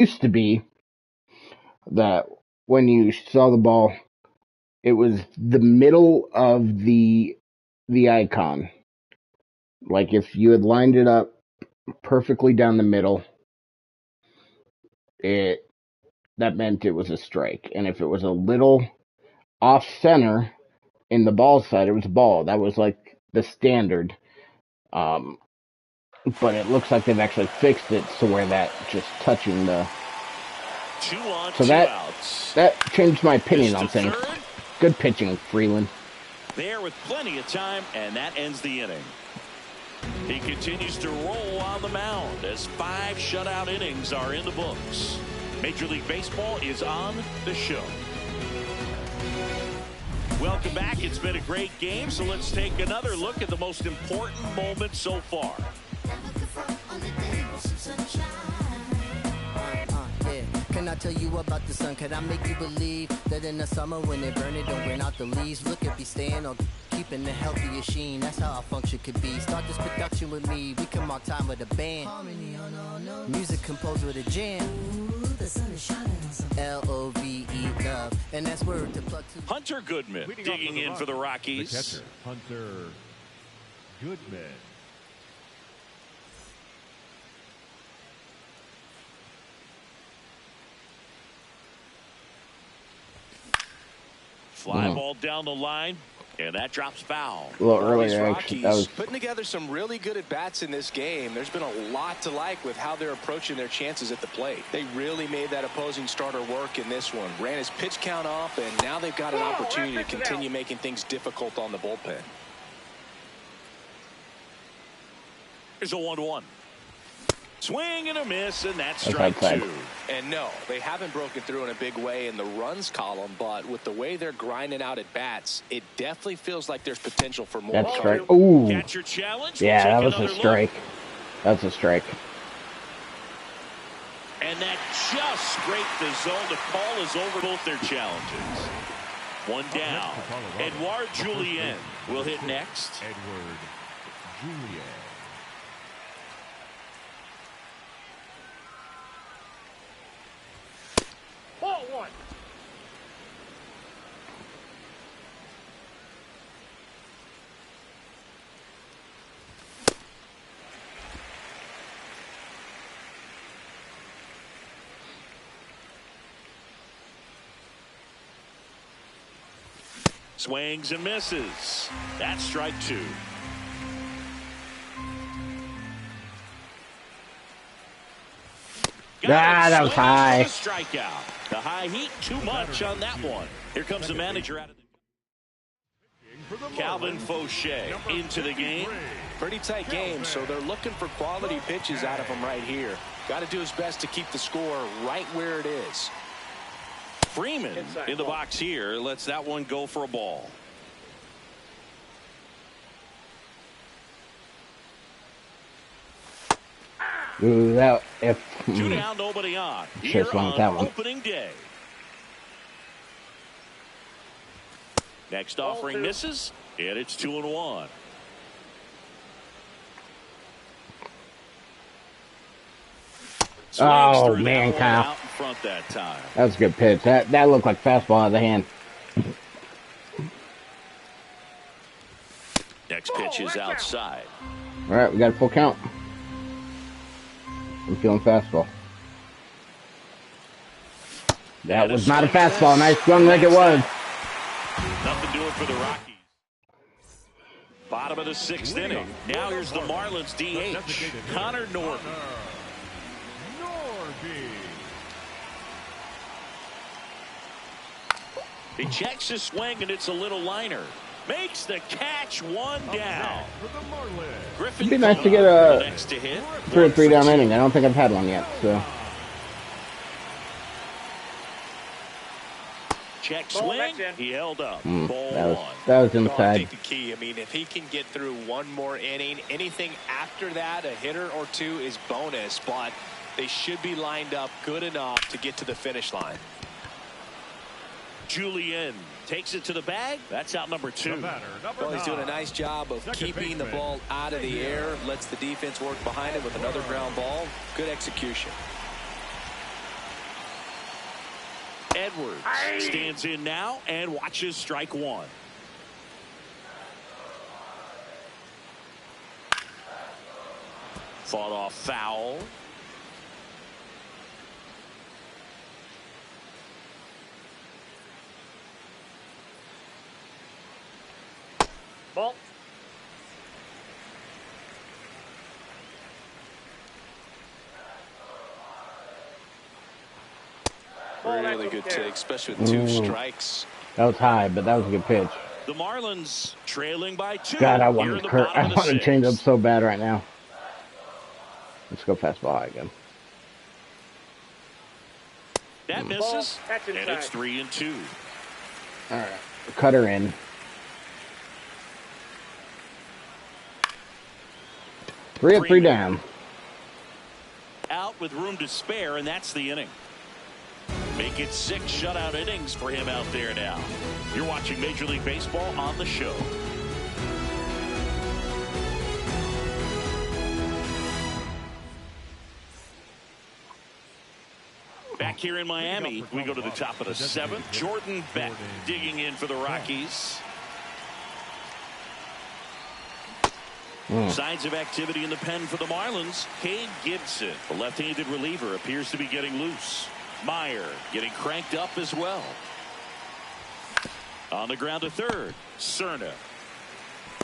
used to be that when you saw the ball, it was the middle of the icon. Like if you had lined it up perfectly down the middle, that meant it was a strike. And if it was a little off center in the ball side, it was a ball. That was like the standard. But it looks like they've actually fixed it to where that just touching the. So that changed my opinion on things. Good pitching, Freeland. There with plenty of time, and that ends the inning. He continues to roll on the mound as 5 shutout innings are in the books. Major League Baseball is on the show. Welcome back. It's been a great game, so let's take another look at the most important moment so far. Can I tell you about the sun? Can I make you believe that in the summer when they burn it, don't burn out the leaves? Look at me staying on keeping the healthy sheen. That's how our function could be. Start this production with me. We come on time with a band. Music composed with a jam. The sun is shining on something. L-O-V-E, love. And that's word to plug to. Hunter Goodman digging in for the Rockies. The catcher, Hunter Goodman. Fly ball down the line, and that drops foul. A little earlier, Rockies that was putting together some really good at-bats in this game. There's been a lot to like with how they're approaching their chances at the plate. They really made that opposing starter work in this one. Ran his pitch count off, and now they've got an opportunity to continue making things difficult on the bullpen. Here's a 1-1. Swing and a miss, and that's strike 2. And no, they haven't broken through in a big way in the runs column, but with the way they're grinding out at bats, it definitely feels like there's potential for more. That's strike. Ooh. Catcher challenge. Yeah, that was a strike. That's a strike. And that just scraped the zone. The call is over both their challenges. One down. Edouard Julien will hit next. Edouard Julien. Ball 1. Swings and misses. That's strike 2. That was high. Strikeout. The high heat, too much on that one. Here comes the manager out of the Calvin Fauché into the game. Pretty tight game, so they're looking for quality pitches out of him right here. Got to do his best to keep the score right where it is. Freeman in the box here lets that one go for a ball. Ooh, that if 2 down, nobody on. Here on that one. Opening day. Next offering misses, and it's 2-1. Oh man, Kyle. Out in front that time. That was a good pitch. That looked like fastball out of the hand. Next pitch is outside. All right, we got a full count. I'm feeling fastball. That was not a fastball. Nice swung like it was. Nothing doing for the Rockies. Bottom of the 6th inning. Now here's the Marlins DH, Connor Norby. He checks his swing, and it's a little liner. Makes the catch, 1 down. Griffin It'd be nice to get a 2 or 3 down inning. I don't think I've had one yet. So. Check swing. He held up. Ball 1. That was inside. I think the key. I mean, if he can get through one more inning, anything after that, a hitter or 2 is bonus. But they should be lined up good enough to get to the finish line. Julien takes it to the bag. That's out number 2. Well, he's doing a nice job of keeping the ball out of the air. Lets the defense work behind it with another ground ball. Good execution. Edwards stands in now and watches strike one. Fought off foul. Ball. Really good take, especially with two strikes. That was high, but that was a good pitch. The Marlins trailing by 2. God, I want to change up so bad right now. Let's go fastball high again. That misses, and it's 3-2. All right, cutter in. Three down. Out with room to spare, and that's the inning. Make it 6 shutout innings for him out there now. You're watching Major League Baseball on the show. Back here in Miami, we go to the top of the 7th. Jordan Beck digging in for the Rockies. Signs of activity in the pen for the Marlins. Cade Gibson, the left-handed reliever, appears to be getting loose. Meyer getting cranked up as well. On the ground to third, Cerna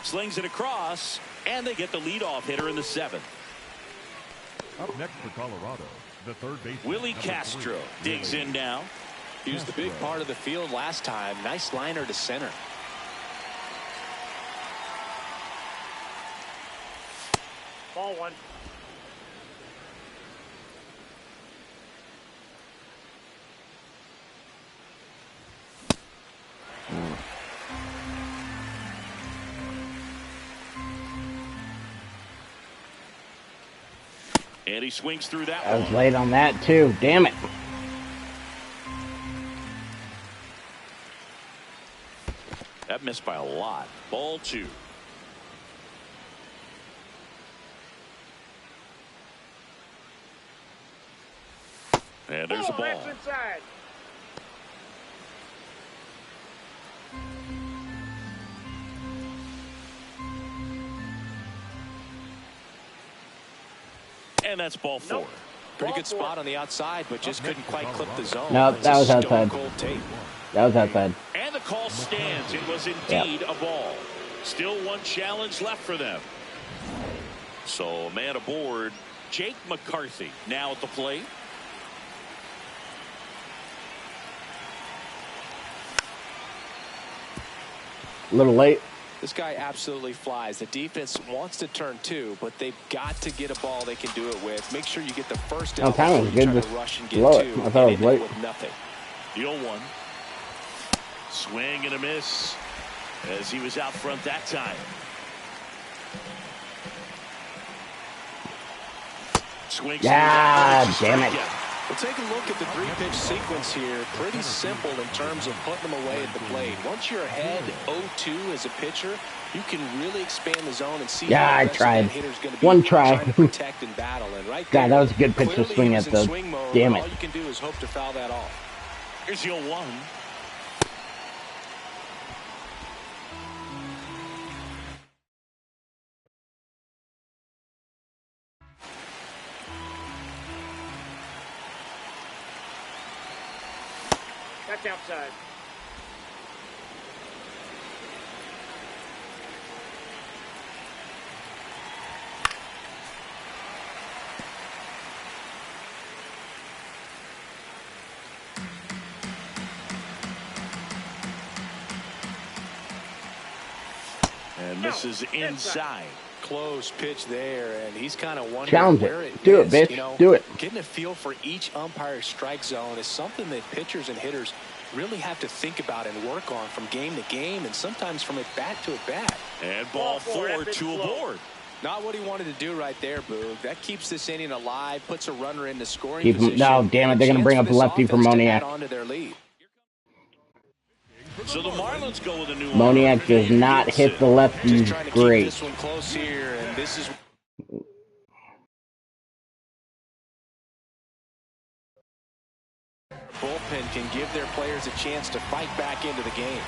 slings it across, and they get the leadoff hitter in the 7th. Up next for Colorado, the third baseman, Willie Castro digs in now. He was the big part of the field last time. Nice liner to center. Ball 1. And he swings through that I one. was late on that too. Damn it. That missed by a lot. Ball 2. And there's a ball. That's inside. And that's ball 4. Nope. Pretty good spot on the outside, but just couldn't quite clip the zone. No, That's that was a outside. stone-cold tape. That was outside. And the call stands. It was indeed a ball. Still one challenge left for them. So, man aboard, Jake McCarthy now at the plate. A little late. This guy absolutely flies. The defense wants to turn 2, but they've got to get a ball they can do it with. Make sure you get the first out time was good. to rush and get Blow 2. it. I thought it was late. With nothing. The 0-1. Swing and a miss as he was out front that time. Swings. God damn it. We'll take a look at the 3-pitch sequence here. Pretty simple in terms of putting them away at the plate. Once you're ahead 0-2 as a pitcher, you can really expand the zone and see. Yeah, I tried. One try. Protect and battle. And right God, there, that was a good pitch to clearly swing he at was in though. swing mode. Damn it. All you can do is hope to foul that off. Here's the 0-1. That's outside. And this is inside. Close pitch there, and he's kind of wondering Challenge where it. it Do it, is. bitch. You know, Do it. Getting a feel for each umpire's strike zone is something that pitchers and hitters really have to think about and work on from game to game, and sometimes from at bat to at bat. And ball 4, 2 aboard. Not what he wanted to do right there, Boog. That keeps this inning alive, puts a runner in the scoring Keep him. position. No, damn it. They're going to bring up a lefty for Moniak. Onto their lead. So the Marlins go with a new Moniak does not hit the lefties Just trying to great. keep this one close here, and this is. bullpen can give their players a chance to fight back into the game.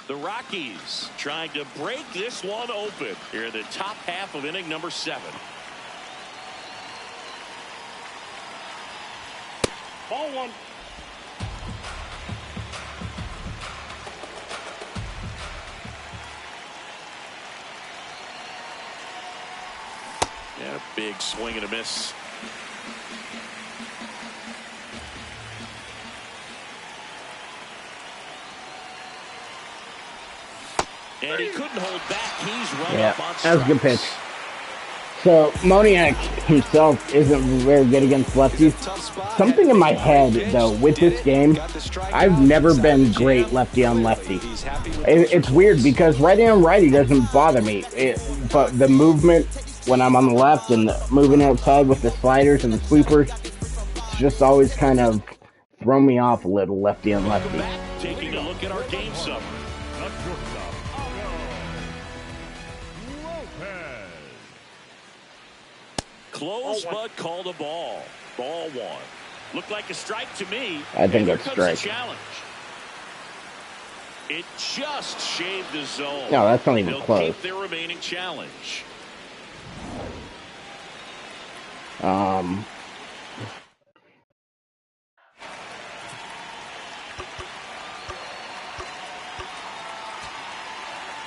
The Rockies trying to break this one open here in the top half of inning number 7. Ball 1. Yeah, big swing and a miss. And he couldn't hold back. He's run up on strikes. That was a good pitch. So, Moniak himself isn't very good against lefties. Something in my head, though, with this game, I've never been great lefty on lefty. It's weird because righty on righty doesn't bother me. But the movement when I'm on the left and moving outside with the sliders and the sweepers, it's just always kind of thrown me off a little lefty on lefty. Taking a look at our game summary. Close, but called a ball. Ball 1. Looked like a strike to me. I think that's strike. Challenge. It just shaved the zone. No, that's not even close. Keep their remaining challenge.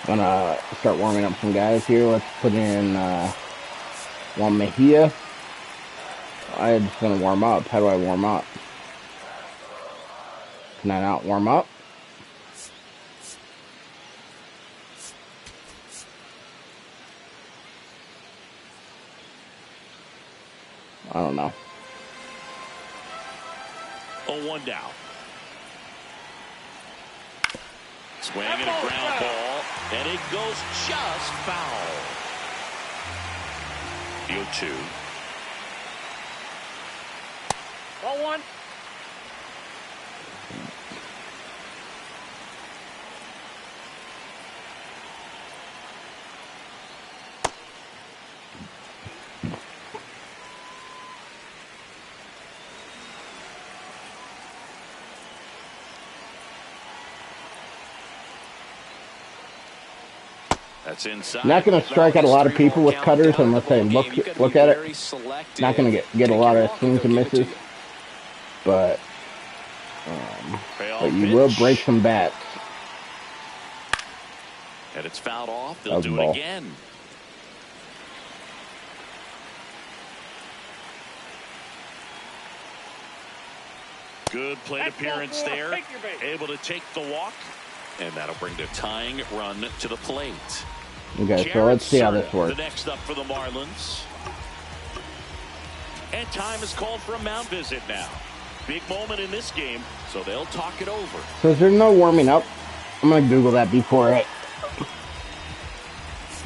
Gonna start warming up some guys here. Let's put in Juan Mejia. I just want to warm up. How do I warm up? Can I not warm up? I don't know. 0-1 down. Swing and a ground ball, and it goes just foul. 0-2. Ball 1. That's inside. Not going to strike out a lot of people with cutters unless I look at it. Not going to get a lot of swings and misses, but you will break some bats. And it's fouled off. They'll do it again. Good plate appearance there. Able to take the walk. And that'll bring the tying run to the plate. Okay, so let's see how this works. The next up for the Marlins. And time is called for a mound visit now. Big moment in this game, so they'll talk it over. So is there no warming up? I'm going to Google that before it.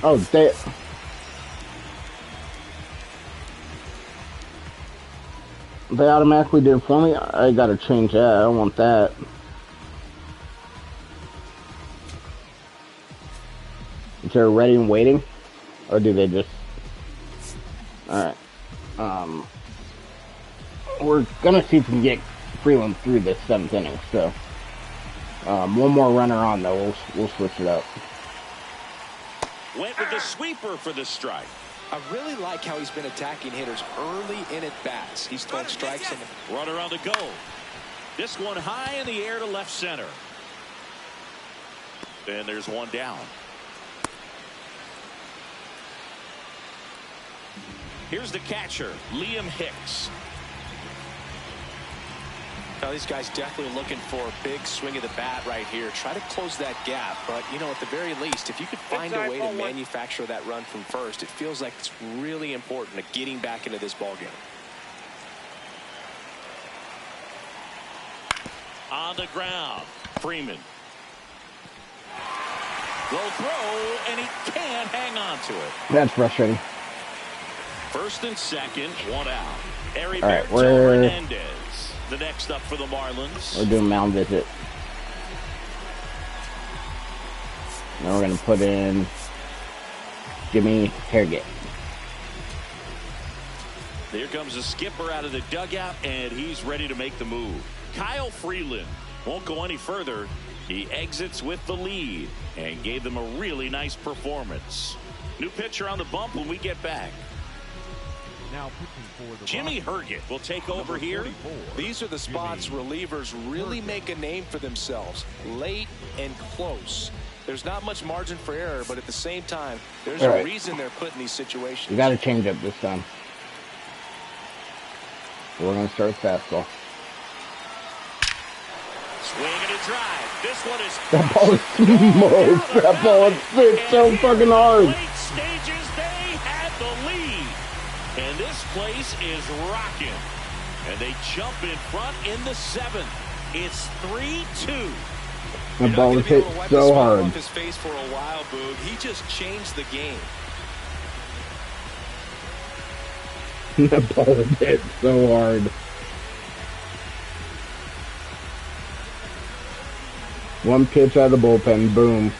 Oh, they automatically did it for me? I got to change that. I don't want that. Is there ready and waiting? Or do they just... Alright. We're gonna see if we can get Freeland through this 7th inning, so... one more runner on, though. We'll switch it up. Went with the sweeper for the strike. I really like how he's been attacking hitters early in at bats. He's thrown strikes on the... Runner on the go. This one high in the air to left center. And there's one down. Here's the catcher, Liam Hicks. Now these guys definitely looking for a big swing of the bat right here. Try to close that gap, but you know, at the very least, if you could find a way to manufacture that run from first, it feels like it's really important to getting back into this ball game. On the ground, Freeman. Will throw, and he can't hang on to it. That's frustrating. First and second, one out. All right, we're the next up for the Marlins. We're doing mound visit. Now we're going to put in Jimmy Herget. There comes the skipper out of the dugout, and he's ready to make the move. Kyle Freeland won't go any further. He exits with the lead and gave them a really nice performance. New pitcher on the bump when we get back. Now pitching for the Jimmy Rockies, Herget will take over here. 44. These are the spots relievers really make a name for themselves. Late and close. There's not much margin for error, but at the same time, there's a reason they're put in these situations. You got to change up this time. We're going to start fastball. Swing and a drive. This one is... That ball is smoked. That ball is hit so fucking hard. Late stages, they had the lead. And this place is rocking. And they jump in front in the 7th. It's 3-2. The ball is hit so hard. Off his face for a while, Boog. He just changed the game. The ball is hit so hard. One pitch out of the bullpen, boom.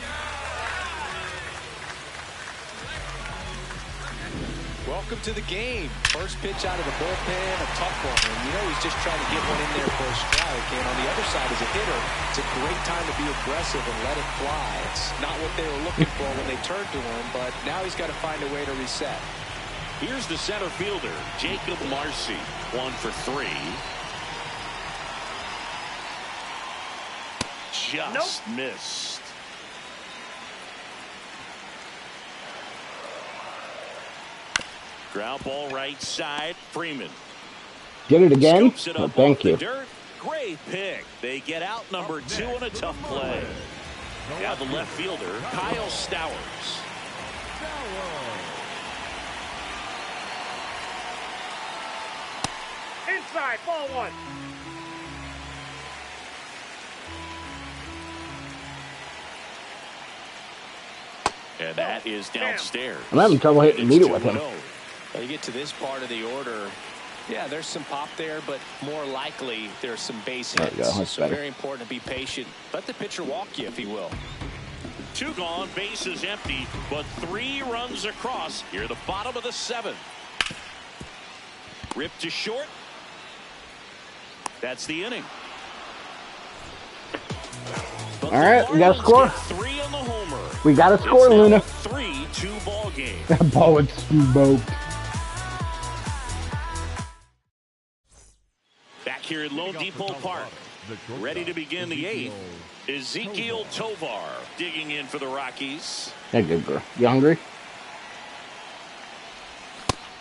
Welcome to the game. First pitch out of the bullpen, a tough one. And you know he's just trying to get one in there for a strike. And on the other side, as a hitter, it's a great time to be aggressive and let it fly. It's not what they were looking for when they turned to him, but now he's got to find a way to reset. Here's the center fielder, Jacob Marcy, 1 for 3. Just missed. Ground ball right side, Freeman. Get it again? Scoops it Oh, up thank off you. the dirt. Great pick. They get out number 2 on a tough play. Now the left fielder, Kyle Stowers. Inside, ball 1. And that is downstairs. I'm having trouble hitting meet it with him. When you get to this part of the order, yeah, there's some pop there, but more likely there's some base There hits. we go. That's So better. very important to be patient. Let the pitcher walk you if he will. 2 gone, base is empty, but 3 runs across. Here, the bottom of the 7th. Ripped to short. That's the inning. But All right, we got a Marlins score. get 3 on the homer. We got a score, It's now Luna. a 3-2 ball game. That ball is smoked. Back here at Lone Depot Park, ready to begin the 8th. Ezekiel Tovar digging in for the Rockies. Hey, good girl. You hungry?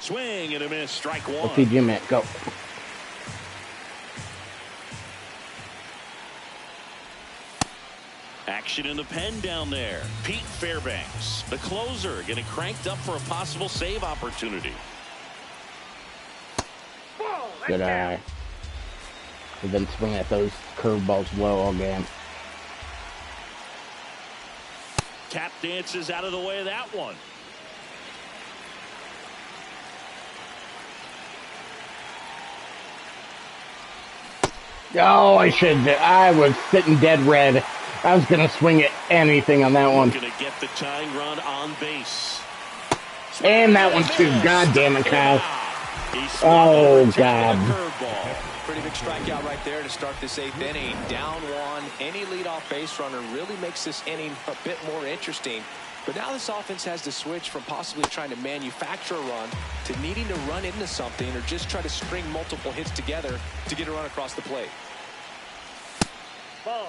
Swing and a miss, strike 1. Let's see Jim at. Go. Action in the pen down there. Pete Fairbanks, the closer, getting cranked up for a possible save opportunity. Ball, Good eye. We've been swinging at those curveballs low all game. Tap dances out of the way of that one. Oh, I should. I was sitting dead red. I was gonna swing at anything on that one. Gonna get the tying run on base. And that one too. God damn it, Kyle. He swung Oh, over to God. the curveball. Pretty big strikeout right there to start this 8th inning. Down 1. Any leadoff base runner really makes this inning a bit more interesting. But now this offense has to switch from possibly trying to manufacture a run to needing to run into something or just try to string multiple hits together to get a run across the plate. Ball.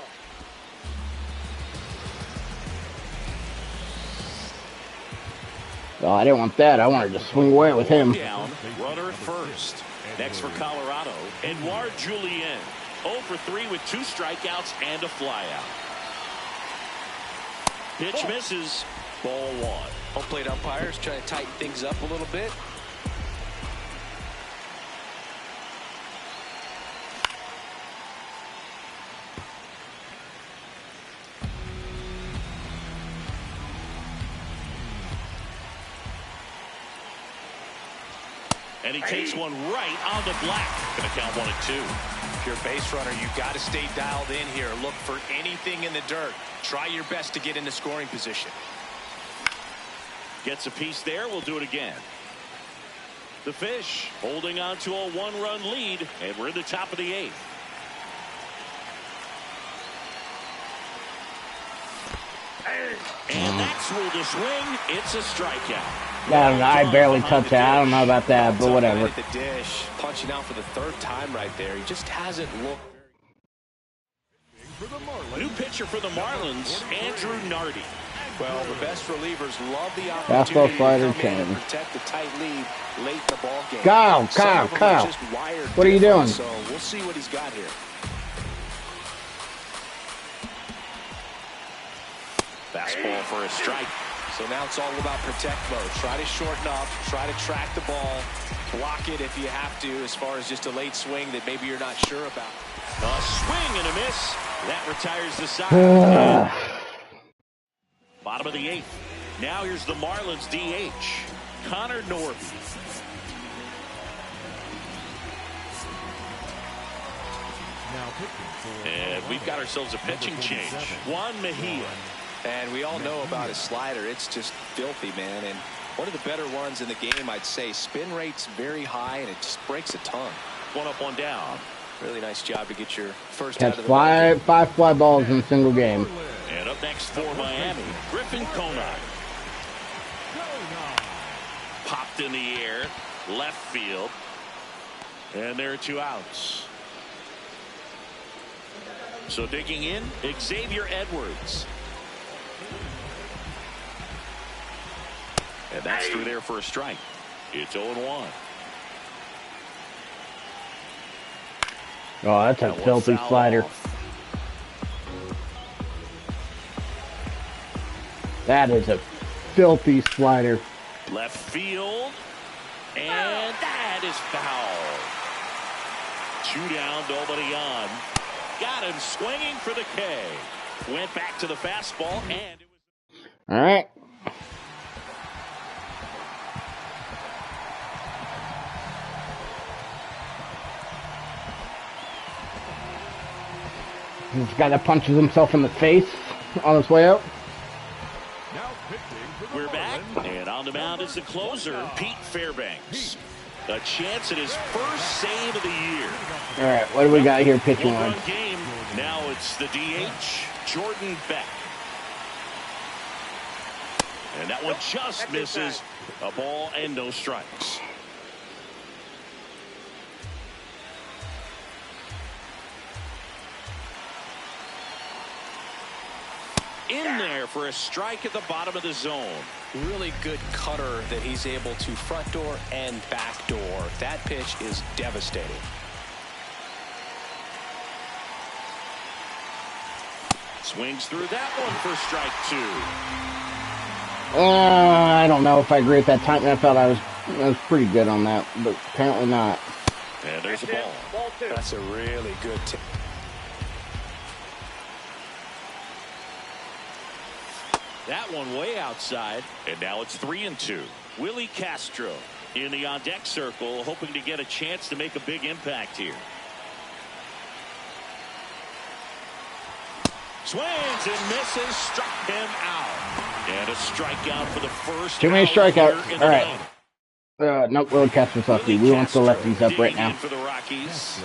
Oh, I didn't want that. I wanted to swing away with him. Down, runner at first. Next for Colorado, Edouard Julien. 0 for 3 with 2 strikeouts and a flyout. Pitch misses. Ball 1. Home plate umpires trying to tighten things up a little bit. And he takes one right on the black. Gonna count 1 and 2. If you're a base runner, you've got to stay dialed in here. Look for anything in the dirt. Try your best to get into scoring position. Gets a piece there. We'll do it again. The Fish holding on to a 1-run lead, and we're in the top of the 8th. And that's ruled a swing. It's a strikeout. I don't know. I barely touched that. I don't know about that, but whatever. The dish, punching out for the 3rd time right there. He just hasn't looked. New pitcher for the Marlins, Andrew Nardi. Well, the best relievers love the Fastball, opportunity slider, to come in and change. protect a tight lead late in the ball game. Kyle, Some Kyle, of them are Kyle. just wired What are you different, doing? So we'll see what he's got here. Fastball for a strike. So now it's all about protect mode. Try to shorten up, try to track the ball, block it if you have to, as far as just a late swing that maybe you're not sure about. A swing and a miss. That retires the side. Bottom of the 8th. Now here's the Marlins DH, Connor Norby. And we've got ourselves a pitching change. Juan Mejia. And we all know about his slider. It's just filthy, man. And one of the better ones in the game, I'd say. Spin rate's very high, and it just breaks a ton. 1 up, 1 down. Really nice job to get your first Catch out of the 5 fly balls in a single game. And up next for Miami, Griffin Conine. Popped in the air, left field. And there are 2 outs. So digging in, Xavier Edwards. And that's through there for a strike. It's 0-1. Oh, that's a filthy slider. That is a filthy slider. Left field. And that is foul. 2 down, nobody on. Got him swinging for the K. Went back to the fastball, and it was... All right. This guy that punches himself in the face on his way out. We're back, and on the mound is the closer, Pete Fairbanks. A chance at his first save of the year. All right, what do we got here pitching wise? 1-run game. Now it's the DH, Jordan Beck. And that one just misses. A ball and no strikes. In there for a strike at the bottom of the zone. Really good cutter that he's able to front door and back door. That pitch is devastating. Swings through that one for strike 2. I don't know if I agree with that time. I thought I was pretty good on that, but apparently not. And there's a ball. Ball 2. That's a really good tip. That one way outside, and now it's 3-2. Willie Castro in the on-deck circle, hoping to get a chance to make a big impact here. Swings and misses, struck him out. And a strikeout for the first. Too many out strikeouts. here in All the right. ninth. Nope, Willie Castro's lefty. We want the lefties up right now. For the Rockies.